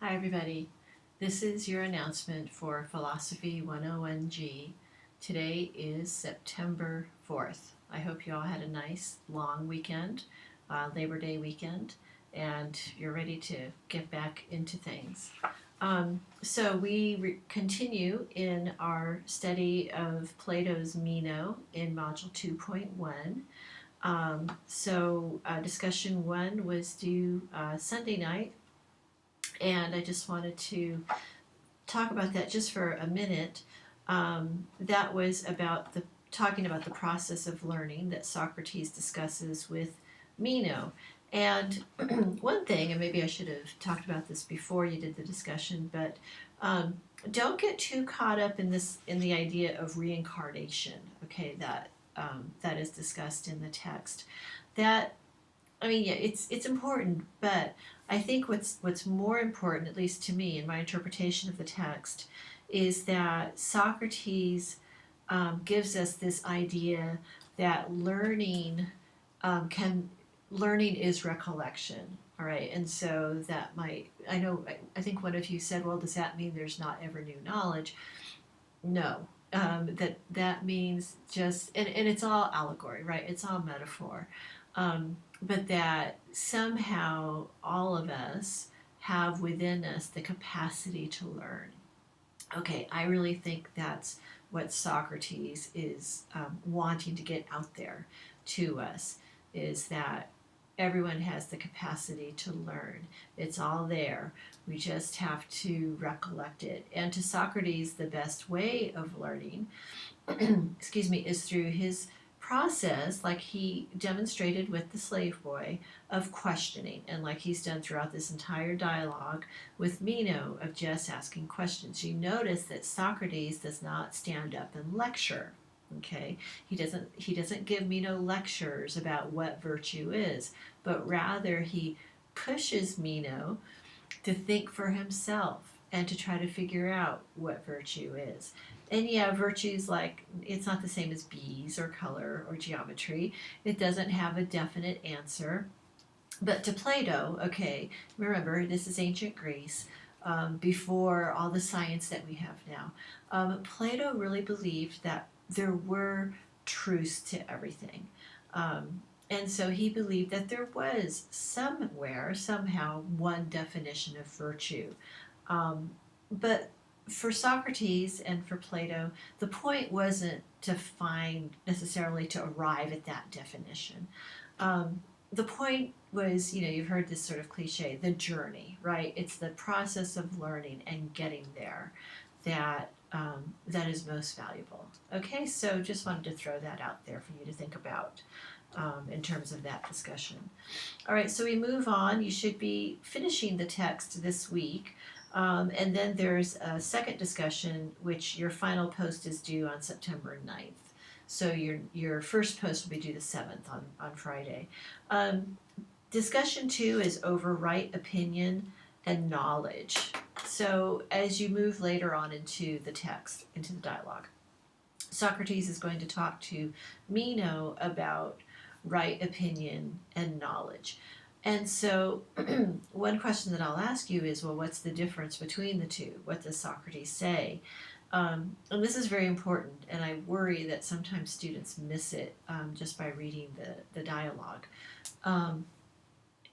Hi, everybody. This is your announcement for Philosophy 101G. Today is September 4th. I hope you all had a nice long weekend, Labor Day weekend, and you're ready to get back into things. So we continue in our study of Plato's Meno in Module 2.1. Discussion 1 was due Sunday night, and I just wanted to talk about that just for a minute. That was about the talking about the process of learning that Socrates discusses with Meno. And one thing, and maybe I should have talked about this before you did the discussion, but don't get too caught up in the idea of reincarnation. Okay, that is discussed in the text. That yeah, it's important, but I think what's more important, at least to me, in my interpretation of the text, is that Socrates gives us this idea that can learning is recollection. All right, and so that might I think one of you said, well, does that mean there's not ever new knowledge? No. That means just and it's all allegory, right? It's all metaphor. But that somehow all of us have within us the capacity to learn. Okay, I really think that's what Socrates is wanting to get out there to us, is that everyone has the capacity to learn. It's all there. We just have to recollect it. And to Socrates, the best way of learning, excuse me, is through his process, like he demonstrated with the slave boy, of questioning, and like he's done throughout this entire dialogue with Meno, of just asking questions. You notice that Socrates does not stand up and lecture. Okay, he doesn't give Meno lectures about what virtue is, but rather he pushes Meno to think for himself and to try to figure out what virtue is. And yeah, virtues, like, it's not the same as bees or color or geometry. It doesn't have a definite answer. But to Plato, okay, remember, this is ancient Greece, before all the science that we have now. Plato really believed that there were truths to everything. And so he believed that there was somewhere, somehow, one definition of virtue. Um, but for Socrates and for Plato, the point wasn't to find necessarily to arrive at that definition. The point was, you've heard this sort of cliche, the journey, right? It's the process of learning and getting there that is most valuable. Okay, so just wanted to throw that out there for you to think about in terms of that discussion. All right, so we move on. You should be finishing the text this week. And then there's a second discussion, which your final post is due on September 9th. So your first post will be due the 7th on Friday. Discussion 2 is over right opinion and knowledge. So as you move later on into the text, into the dialogue, Socrates is going to talk to Meno about right opinion and knowledge. And so one question that I'll ask you is, well, what's the difference between the two? What does Socrates say? And this is very important, and I worry that sometimes students miss it just by reading the dialogue.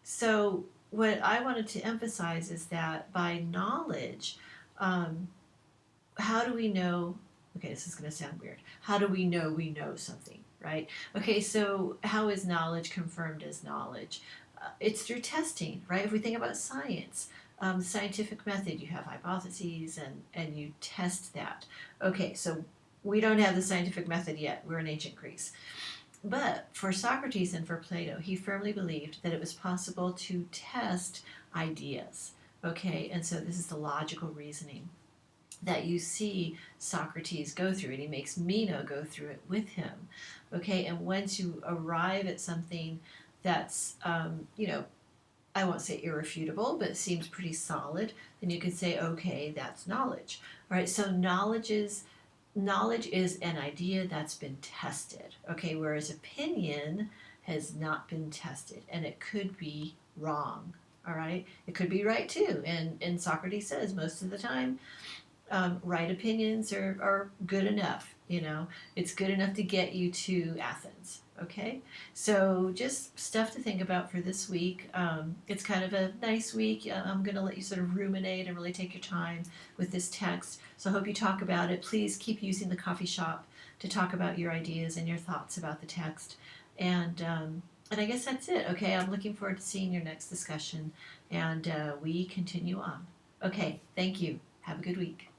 So what I wanted to emphasize is that by knowledge, how do we know? Okay, this is going to sound weird. How do we know something, right? Okay, so how is knowledge confirmed as knowledge? It's through testing, right? If we think about science, the scientific method, you have hypotheses and you test that. Okay, so we don't have the scientific method yet. We're in ancient Greece. But for Socrates and for Plato, he firmly believed that it was possible to test ideas. Okay, and so this is the logical reasoning that you see Socrates go through, and he makes Meno go through it with him. Okay, and once you arrive at something that's, I won't say irrefutable, but it seems pretty solid, then you can say, okay, that's knowledge. All right, so knowledge is an idea that's been tested, okay, whereas opinion has not been tested, and it could be wrong. all right? It could be right too. And Socrates says most of the time, right opinions are good enough. It's good enough to get you to Athens. Okay, so just stuff to think about for this week. It's kind of a nice week. I'm going to let you sort of ruminate and really take your time with this text. So I hope you talk about it. Please keep using the coffee shop to talk about your ideas and your thoughts about the text. And I guess that's it. Okay, I'm looking forward to seeing your next discussion, and we continue on. Okay, thank you. Have a good week.